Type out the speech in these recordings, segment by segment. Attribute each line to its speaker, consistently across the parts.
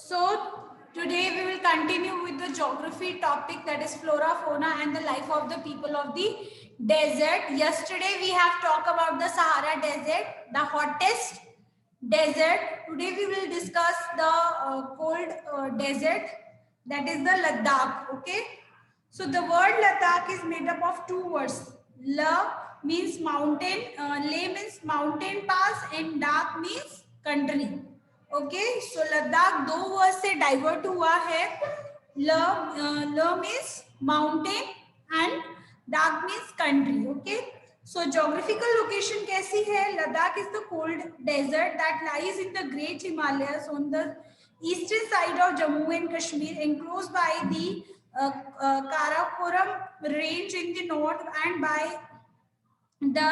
Speaker 1: So today we will continue with the geography topic, that is flora, fauna and the life of the people of the desert. Yesterday we have talked about the Sahara Desert, the hottest desert. Today we will discuss the cold desert, that is the Ladakh. Okay. So the word Ladakh is made up of two words. La means mountain, Le means mountain pass, and Dak means country. Okay so Ladakh दो word से divert हुआ है. ल means mountain and डाक means country. Okay so geographical location कैसी है? Ladakh is the cold desert that lies in the great Himalayas on the eastern side of Jammu and Kashmir, enclosed by the Karakoram range in the north and by the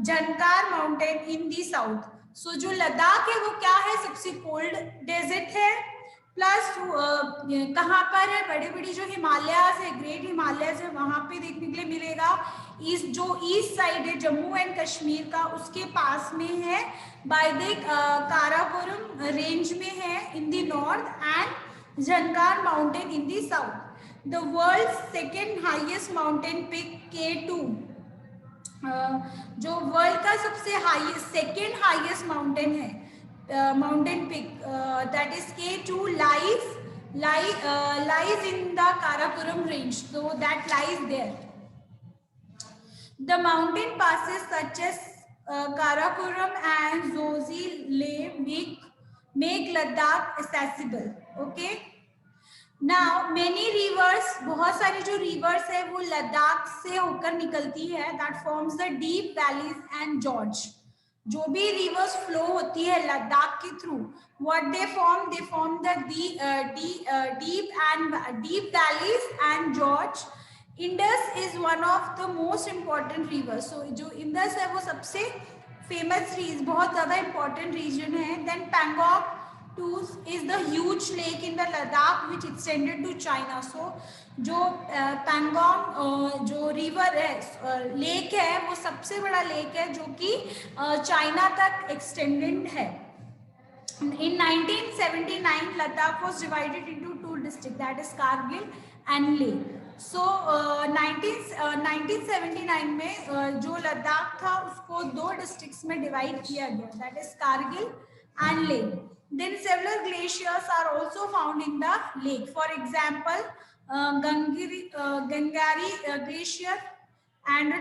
Speaker 1: Jankar mountain in the south. सो जो लद्दाख है वो क्या है? सबसे cold desert है. Plus कहाँ पर है? बड़े बड़ी जो हिमालयास है, ग्रेट हिमालयास है, वहां पे देखने के लिए मिलेगा. जो ईस्ट साइड है जम्मू एंड कश्मीर का, उसके पास में है. बाय द काराकोरम रेंज में है in the north and Zanskar mountain in the south. The world second highest mountain peak K2, जो वर्ल्ड का सबसे हाईएस्ट सेकेंड हाईएस्ट माउंटेन है, mountain peak, that is K2 lies in the Karakoram range, so that lies there. The mountain passes such as Karakoram and Zozi Leh make Ladakh accessible. Okay. Now many rivers, बहुत सारी जो rivers है वो लद्दाख से होकर निकलती है. That forms the deep valleys and gorge. जो भी rivers flow होती है लद्दाख के through, what they form the deep valleys and gorge. Indus is one of the most important rivers. So जो Indus है वो सबसे famous, बहुत ज़्यादा important region है. Then Pangong is the huge lake in the Ladakh which extended to China. So जो पैंगोंग जो river है, लेक है, वो सबसे बड़ा लेक है जो कि चाइना तक एक्सटेंडेड है. In 1979 Ladakh was divided into two districts, that is Kargil and Leh. So 1979 में जो लद्दाख था उसको दो डिस्ट्रिक्ट्स में डिवाइड किया गया, that is Kargil and Leh. Then several glaciers are also found in the lake. For example, Gangari glacier, and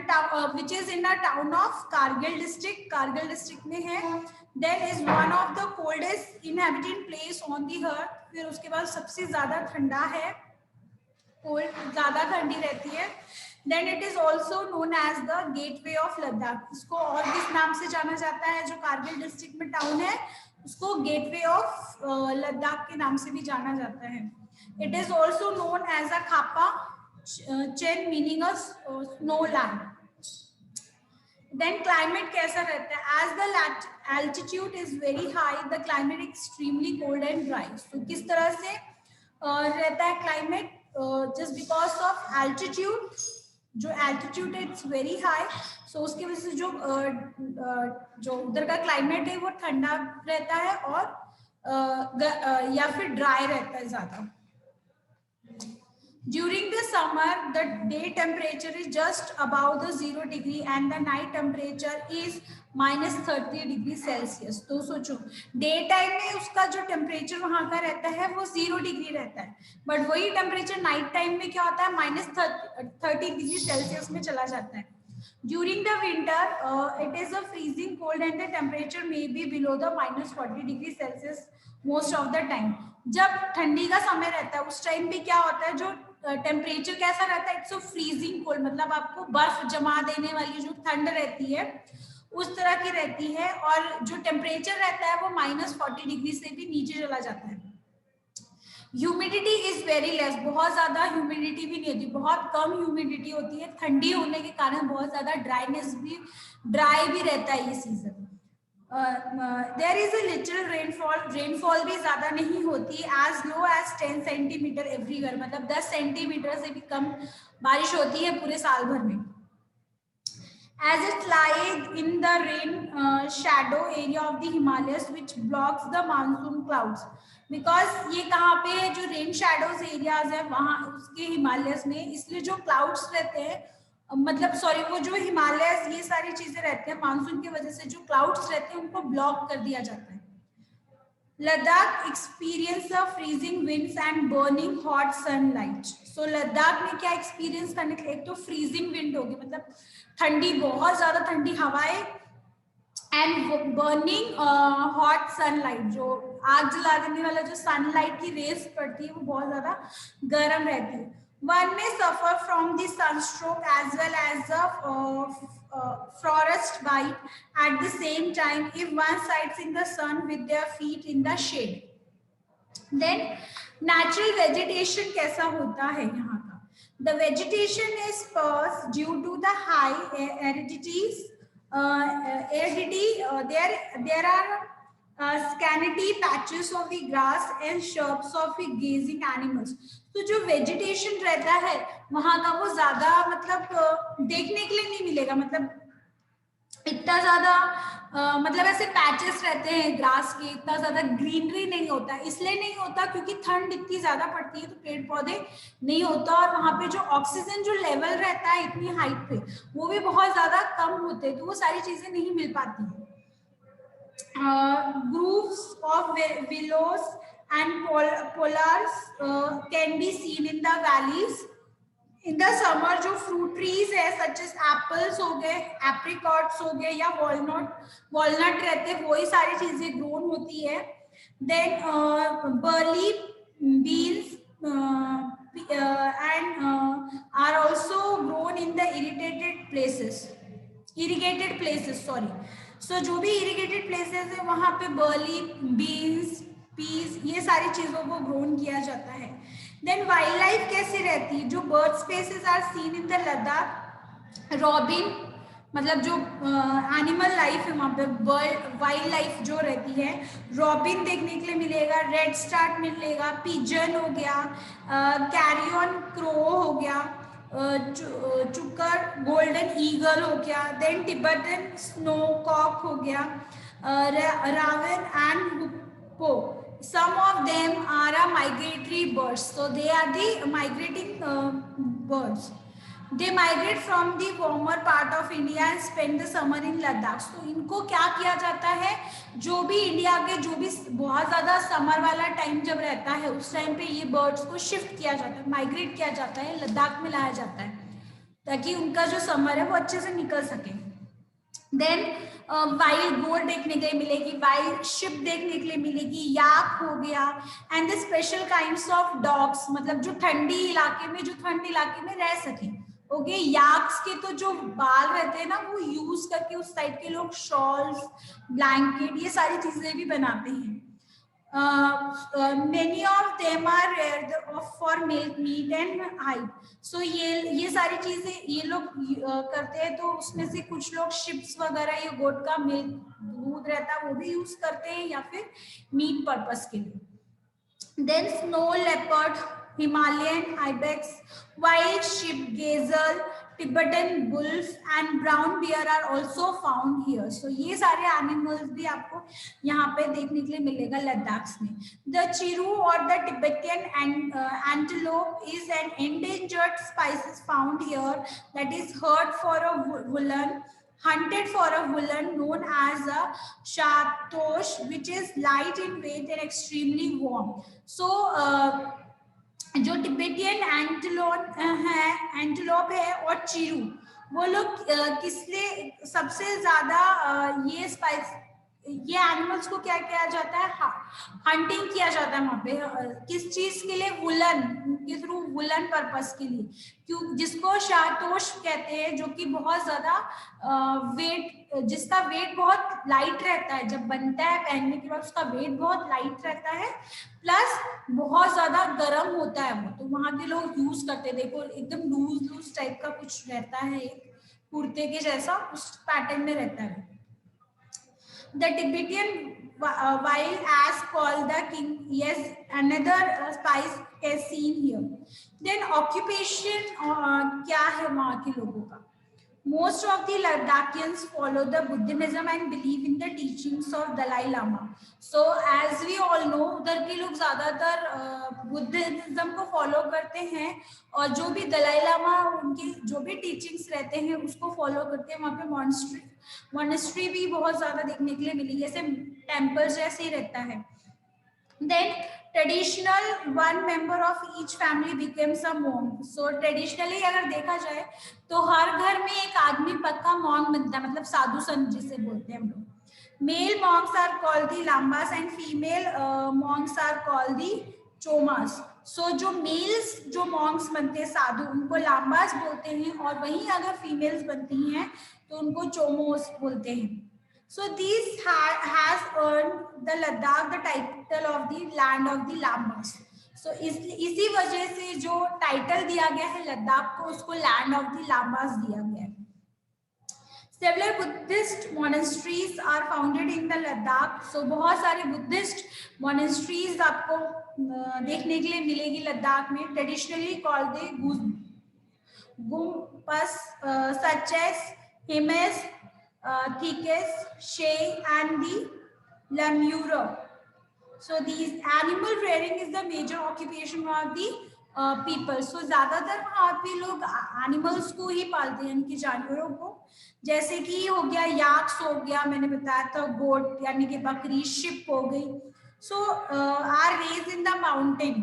Speaker 1: which is in the town of Kargil district. Kargil district में है. Then is one of the coldest inhabited place on the earth. फिर उसके बाद सबसे ज़्यादा ठंडा है, cold ज़्यादा ठंडी रहती है. Then it is also known as the gateway of Ladakh. इसको और किस नाम से जाना जाता है? जो कारगिल डिस्ट्रिक्ट में टाउन है उसको गेटवे ऑफ लद्दाख के नाम से भी जाना जाता है. It is also known as a Khapa Chan, meaning a snow land. Then climate कैसा रहता है? As the altitude is very high, the climate extremely cold and dry. तो किस तरह से रहता है climate? Just because of altitude, जो एल्टीट्यूड है इट्स वेरी हाई, सो उसकी वजह से जो उधर का क्लाइमेट है वो ठंडा रहता है और या फिर ड्राई रहता है ज्यादा. During the summer, the day temperature is just above the 0 degree and the night temperature is -30 degree Celsius. तो सोचो डे टाइम में उसका जो टेम्परेचर वहां का रहता है वो 0 डिग्री रहता है, बट वही टेम्परेचर नाइट टाइम में क्या होता है? -30 डिग्री सेल्सियस में चला जाता है. During the winter, it is a freezing cold and the temperature may be below the -40 degree Celsius most of the time. जब ठंडी का समय रहता है उस टाइम पे क्या होता है? जो टेम्परेचर कैसा रहता है? इट्स फ्रीजिंग कोल्ड, मतलब आपको बर्फ जमा देने वाली जो ठंड रहती है उस तरह की रहती है. और जो टेम्परेचर रहता है वो -40 डिग्री से भी नीचे चला जाता है. ह्यूमिडिटी इज वेरी लेस, बहुत ज्यादा ह्यूमिडिटी भी नहीं होती, बहुत कम ह्यूमिडिटी होती है. ठंडी होने के कारण बहुत ज्यादा ड्राई भी रहता है ये season. There is a little rainfall भी ज्यादा नहीं होती, as low as 10 centimetre everywhere, मतलब 10 सेंटीमीटर से भी कम बारिश होती है पूरे साल भर में. as it lies in the rain shadow area of the Himalayas which blocks the monsoon clouds. Because ये कहाँ पे है, जो रेन शैडोज एरियाज है वहाँ उसके हिमालयस में, इसलिए जो क्लाउड्स रहते हैं, मतलब सॉरी, वो जो हिमालयस ये सारी चीजें रहते हैं, मानसून की वजह से जो क्लाउड्स रहते हैं उनको ब्लॉक कर दिया जाता है. Ladakh experience of freezing winds and burning hot sunlight. So Ladakh में क्या एक्सपीरियंस करने के लिए, एक तो फ्रीजिंग विंड होगी, मतलब ठंडी, बहुत ज्यादा ठंडी हवाएं, एंड बर्निंग हॉट सनलाइट, जो आग जला देने वाला जो सनलाइट की रेस पड़ती है वो बहुत ज्यादा गर्म रहती है. One may suffer from the sunstroke as well as the frost bite at the same time if one sides in the sun with their feet in the shade. Then natural vegetation कैसा होता है यहाँ का? The vegetation is sparse due to the high aridity. There are scanty patches of the grass and shrubs of the grazing animals. तो जो vegetation रहता है वहां का वो ज्यादा मतलब देखने के लिए नहीं मिलेगा, मतलब इतना ज्यादा मतलब ऐसे पैचेस रहते हैं ग्रास के, इतना ज्यादा ग्रीनरी नहीं होता. इसलिए नहीं होता क्योंकि ठंड इतनी ज्यादा पड़ती है तो पेड़ पौधे नहीं होता, और वहां पे जो ऑक्सीजन जो लेवल रहता है इतनी हाइट पे वो भी बहुत ज्यादा कम होते हैं, तो वो सारी चीजें नहीं मिल पाती है. Groves of willows and pollars can be seen in the valleys. In the summer जो फ्रूट ट्रीज है सच एज एप्पल्स हो गए, एप्रिकॉट्स हो गए, या वॉलनट रहते हैं, वही सारी चीजें ग्रोन होती है. Then barley, beans and are also grown in the irrigated places. So जो भी इरिगेटेड प्लेसेस है वहां पे बर्ली, बीन्स, पीस, ये सारी चीजों को ग्रोन किया जाता है. देन वाइल्ड लाइफ कैसी रहती है? जो bird species are seen in the Ladakh, robin, मतलब जो एनिमल लाइफ है वहाँ पे, वाइल्ड लाइफ जो रहती है, रॉबिन देखने के लिए मिलेगा, रेड स्टार्ट मिलेगा, पिजन हो गया, कैरियन क्रो हो गया, चुकर, गोल्डन ईगल हो गया, देन टिबेटन स्नो कॉक हो गया, raven and hoopoe. Some of them are a migratory birds, so they are the migrating birds. They migrate from the warmer part of India and spend the summer in Ladakh. So इनको क्या किया जाता है, जो भी India के जो भी बहुत ज़्यादा समर वाला टाइम जब रहता है उस टाइम पे ये बर्ड्स को शिफ्ट किया जाता है, माइग्रेट किया जाता है, लद्दाख में लाया जाता है ताकि उनका जो समर है वो अच्छे से निकल सके. देन वाइल्ड गोट देखने के लिए मिलेगी, वाइल्ड शिप देखने के लिए मिलेगी, याक हो गया, and the special kinds of dogs, मतलब जो ठंडी इलाके में रह सके. ओके, याक्स के तो जो बाल रहते हैं ना वो यूज करके उस साइड के लोग शॉल्स, ब्लैंकेट, ये सारी चीजें भी बनाते हैं. many of them are rare for milk, meat and hide. So ये सारी चीजें ये लोग करते हैं, तो उसमें से कुछ लोग शिप्स वगैरह, ये गोट का मिल्क, दूध रहता है वो भी यूज करते हैं या फिर मीट पर्पस के लिए. Than snow leopard, Himalayan ibex, wild sheep, gazelle, Tibetan wolf and brown bear are also found here. So ये सारे animals भी आपको यहाँ पे देखने के लिए मिलेगा लद्दाख में. The chiru or the Tibetan antelope is an endangered species found here that is hunted for a woolen known as a shatosh, which is light in weight and extremely warm. So जो Tibetan antelope है और चिरू, वो लोग किसलिए सबसे ज्यादा ये animals को क्या किया जाता है, हंटिंग किया जाता है वहां पे. किस चीज के लिए? वुलन के थ्रू, वुलन पर्पस के लिए, क्यों, जिसको शाहतोश कहते हैं, जो कि बहुत ज्यादा जिसका वेट बहुत लाइट रहता है, जब बनता है पहनने के बाद उसका वेट बहुत लाइट रहता है, प्लस बहुत ज्यादा गर्म होता है वो, तो वहां के लोग यूज करते हैं. देखो एकदम लूज टाइप का कुछ रहता है, एक कुर्ते के जैसा उस पैटर्न में रहता है. The Tibetan wild ass called the king, yes, another spice is seen here. Then occupation क्या है वहाँ के लोगों का? Most of the Ladakians follow the Buddhism and believe in the teachings of Dalai Lama. So as we all know, उधर के लोग ज़्यादातर बुद्धिज्म को फॉलो करते हैं और जो भी दलाई लामा उनकी जो भी टीचिंग्स रहते हैं उसको फॉलो करते हैं। वहाँ पे मॉनेस्ट्री भी बहुत ज़्यादा देखने के लिए मिली, जैसे टेम्पल जैसे ही रहता है। Then traditional one member of each family becomes a monk. So traditionally अगर देखा जाए तो हर घर में एक आदमी पक्का monk बनता है, मतलब साधु संत जिसे बोलते हैं हम लोग। Male monks are called the lambas and female monks are called the chomas. So जो मेल्स जो monks बनते हैं साधु उनको लाम्बास बोलते हैं और वहीं अगर फीमेल्स बनती हैं तो उनको चोमोस बोलते हैं। So this has earned the Ladakh the title of the land of the Lambas. So इसी वजह से जो टाइटल दिया गया है लद्दाख को उसको लैंड ऑफ द लाम्बास दिया गया है। Several Buddhist monasteries are founded in the Ladakh. So बहुत सारे बुद्धिस्ट monasteries आपको देखने के लिए मिलेगी लद्दाख में। Traditionally called the Gumpas, such as Hemes, Thikes, Shea, and the Lemura. So these animal rearing is the major occupation of the people. So ज़्यादातर वहाँ पे लोग animals को ही पालते हैं, यानी कि जानवरों को, जैसे कि हो गया याक्स हो गया, मैंने बताया था गोट यानी कि बकरी, शिप हो गई। So are raised in the mountain.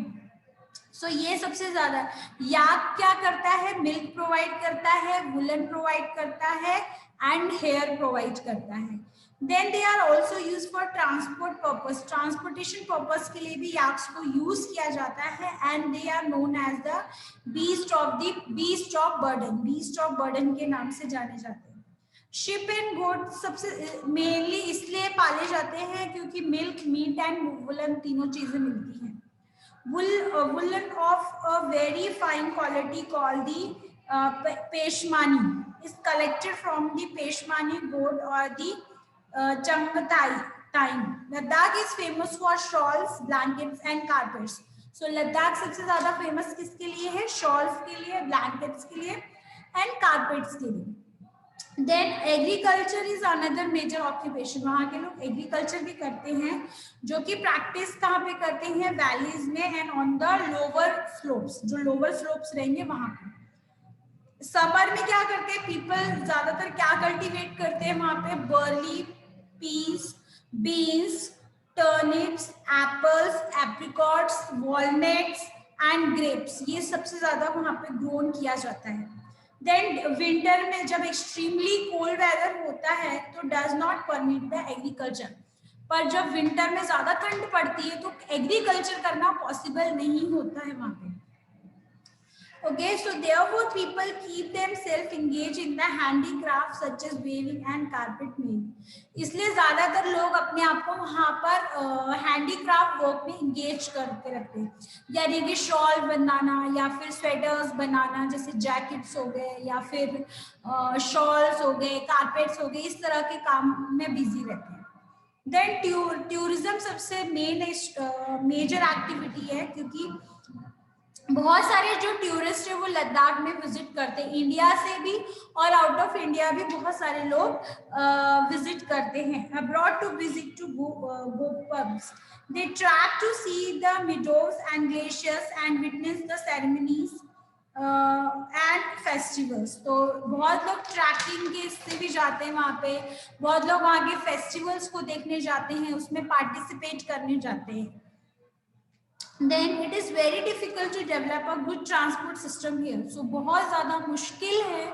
Speaker 1: So ये सबसे ज्यादा याक क्या करता है, मिल्क प्रोवाइड करता है, वुलन प्रोवाइड करता है एंड हेयर प्रोवाइड करता है। Then they are also use for transport purpose, transportation purpose के लिए भी याक्स को यूज किया जाता है and they are known as the beast of burden, beast of burden के नाम से जाने जाते हैं। शिप एंड गोट सबसे मेनली इसलिए पाले जाते हैं क्योंकि मिल्क, मीट एंड वुलन तीनों चीजें मिलती हैं। Woolen of a very fine quality called the Peshmani is collected from the Peshmani goat or the Changtai. Ladakh is famous for shawls, blankets and carpets. So Ladakh सबसे ज़्यादा famous किसके लिए है? Shawls के लिए, blankets के लिए and carpets के लिए। Then agriculture is another major occupation. वहाँ के लोग agriculture भी करते हैं, जो कि practice कहाँ पे करते हैं? Valleys में and on the lower slopes. जो lower slopes रहेंगे वहाँ पे। Summer में क्या करते हैं? People ज़्यादातर क्या cultivate करते हैं वहाँ पे? Barley, peas, beans, turnips, apples, apricots, walnuts and grapes. ये सबसे ज़्यादा वहाँ पे grown किया जाता है। देन विंटर में जब एक्सट्रीमली कोल्ड वेदर होता है तो does not permit the agriculture, पर जब विंटर में ज्यादा ठंड पड़ती है तो एग्रीकल्चर करना पॉसिबल नहीं होता है वहां पे। Okay, so therefore people keep themselves engaged in the handicraft such as weaving and carpet making. इसलिए ज्यादातर लोग अपने आप को वहाँ पर हैंडीक्राफ्ट वर्क में इंगेज करके रखते हैं, यानी कि शॉल बनाना या फिर स्वेटर्स बनाना, जैसे जैकेट्स हो गए या फिर शॉल्स हो गए, कारपेट्स हो गए, इस तरह के काम में बिजी रहते हैं। देन टूरिज्म सबसे मेजर एक्टिविटी है, क्योंकि बहुत सारे जो टूरिस्ट है वो लद्दाख में विजिट करते हैं, इंडिया से भी और आउट ऑफ इंडिया भी बहुत सारे लोग विजिट करते हैं। Abroad to visit to go pubs, they trek to see the meadows and glaciers and witness the ceremonies and festivals. तो बहुत लोग ट्रैकिंग के इससे भी जाते हैं वहाँ पे, बहुत लोग वहाँ के फेस्टिवल्स को देखने जाते हैं, उसमें पार्टिसिपेट करने जाते हैं। Then it is very difficult to develop a good transport system here. So बहुत ज़्यादा मुश्किल है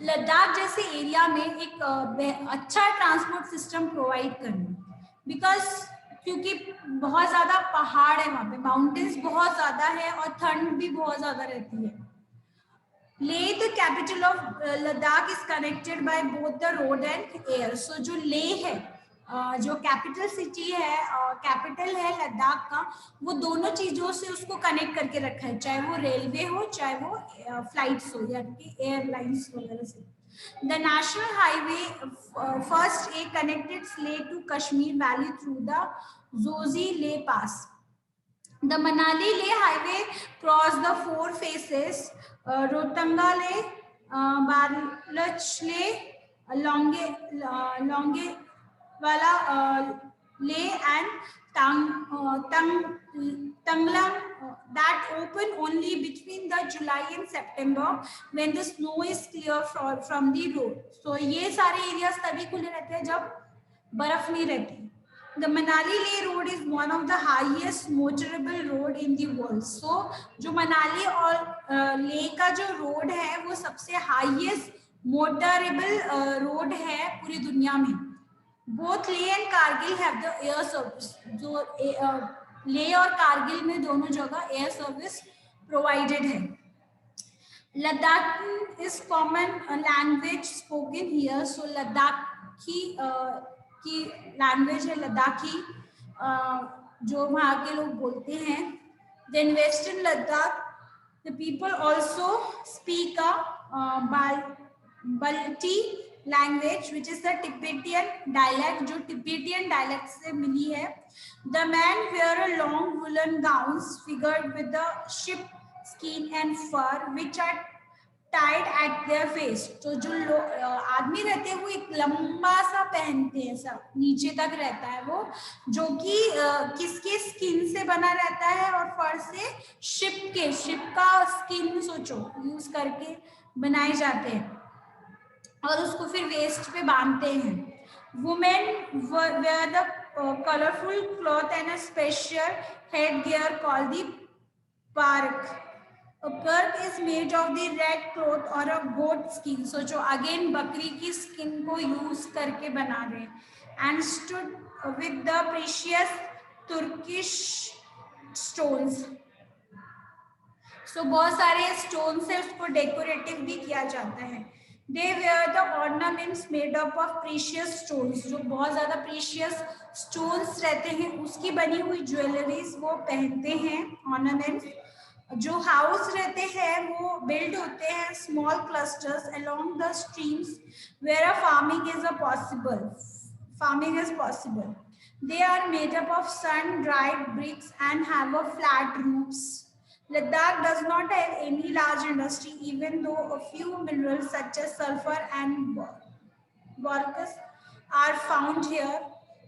Speaker 1: लद्दाख जैसे एरिया में एक अच्छा ट्रांसपोर्ट सिस्टम प्रोवाइड करना, बिकॉज क्योंकि बहुत ज़्यादा पहाड़ है वहाँ पे, माउंटेन्स बहुत ज़्यादा है और ठंड भी बहुत ज़्यादा रहती है। Leh, the capital of Ladakh, is connected by both the road and air. So जो लेह है, जो कैपिटल सिटी है, कैपिटल है लद्दाख का, वो दोनों चीजों से उसको कनेक्ट करके रखा है, चाहे वो रेलवे हो चाहे वो फ्लाइट्स हो यानी कि एयरलाइंस वगैरह से। The national highway first connected Leh to Kashmir Valley through the Zozi Leh Pass. The Manali Leh highway crossed the four faces, Rotanga Leh, बारलचले लॉन्गे लॉन्गे वाला ले and Tanglam that open only between the July and September when the snow is clear from the road. So ये सारे areas तभी खुले रहते हैं जब बर्फ नहीं रहती. The Manali Leh road is one of the highest motorable road in the world. So जो मनाली और लेह का जो रोड है वो सबसे highest motorable रोड है पूरी दुनिया में. Both Leh and Kargil have the air service. जो लेह और कारगिल में दोनों जगह एयर सर्विस प्रोवाइडेड है. Ladakh is common language spoken here. So Ladakhi की लैंग्वेज है लद्दाखी, जो वहाँ के लोग बोलते हैं. Then western Ladakh the people also speak Balti language which is the Tibetan dialect, जो Tibetan dialect से मिली है. The men wear a long woolen gowns figured with the sheep skin and fur which are tied at their waist. तो जो आदमी रहते हैं वो एक लंबा सा पहनते हैं, सब नीचे तक रहता है वो, जो कि किसके स्किन से बना रहता है और फर से शिप का स्किन सोचो यूज करके बनाए जाते हैं और उसको फिर वेस्ट पे बांधते हैं. Women wear the colourful cloth and a special head gear called the park. A park is made of the red cloth or a goat skin. So जो अगेन बकरी की स्किन को यूज करके बना रहे हैं. And stood with the precious Turkish stones. So बहुत सारे स्टोन से उसको डेकोरेटिव भी किया जाता है. They wear the ornaments made up of precious stones. जो बहुत ज्यादा precious stones रहते हैं उसकी बनी हुई ज्वेलरीज वो पहनते हैं, ornaments. जो हाउस रहते हैं वो बिल्ड होते हैं small clusters along the streams where a farming is possible. They are made up of sun-dried bricks and have a flat roofs. Ladakh does not have any large industry, even though a few minerals such as sulfur and bauxite are found here.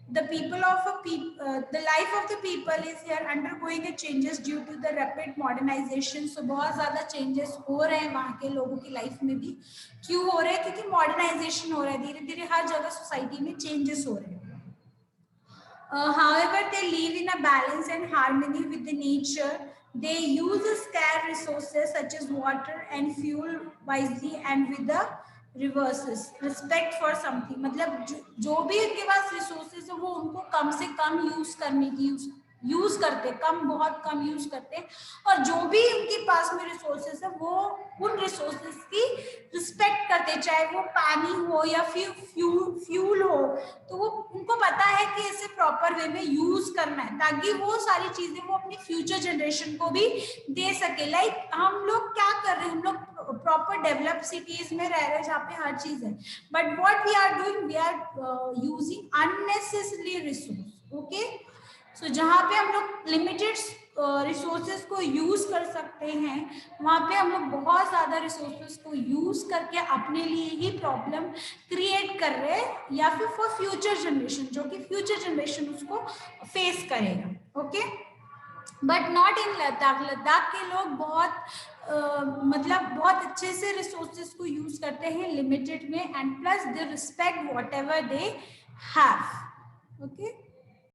Speaker 1: The life of the people is here undergoing a changes due to the rapid modernization. So बहुत ज़्यादा changes हो रहे हैं वहाँ के लोगों की life में भी. क्यों हो रहे हैं? क्योंकि मॉडर्नाइजेशन हो रहा है, धीरे धीरे हर जगह सोसाइटी में चेंजेस हो रहे हैं. However, they live in a balance and harmony with the nature. They use scarce resources such as water and fuel wisely and with the reverses. Respect for something, मतलब जो भी उनके पास रिसोर्सेज है वो उनको कम से कम यूज करने की यूज करते, बहुत कम यूज करते हैं. और जो भी उनके पास में रिसोर्सेज है वो उन रिसोर्सेज की रिस्पेक्ट करते, चाहे वो पानी हो या फिर फ्यूल हो. तो वो उनको पता है कि इसे प्रॉपर वे में यूज करना है ताकि वो सारी चीजें वो अपनी फ्यूचर जनरेशन को भी दे सके. लाइक हम लोग क्या कर रहे हैं, हम लोग प्रॉपर डेवलप सिटीज में रह रहे हैं जहाँ पे हर चीज है, but what we are doing, we are using unnecessary resource. Okay, so जहाँ पे हम लोग लिमिटेड रिसोर्सेज को यूज कर सकते हैं वहाँ पे हम लोग बहुत ज्यादा रिसोर्सेज को यूज करके अपने लिए ही प्रॉब्लम क्रिएट कर रहे हैं, या फिर फॉर फ्यूचर जनरेशन, जो कि फ्यूचर जनरेशन उसको फेस करेगा. Okay, but not in Ladakh. Ladakh के लोग मतलब बहुत अच्छे से रिसोर्सेज को यूज करते हैं लिमिटेड में, and plus they respect whatever they have. Okay.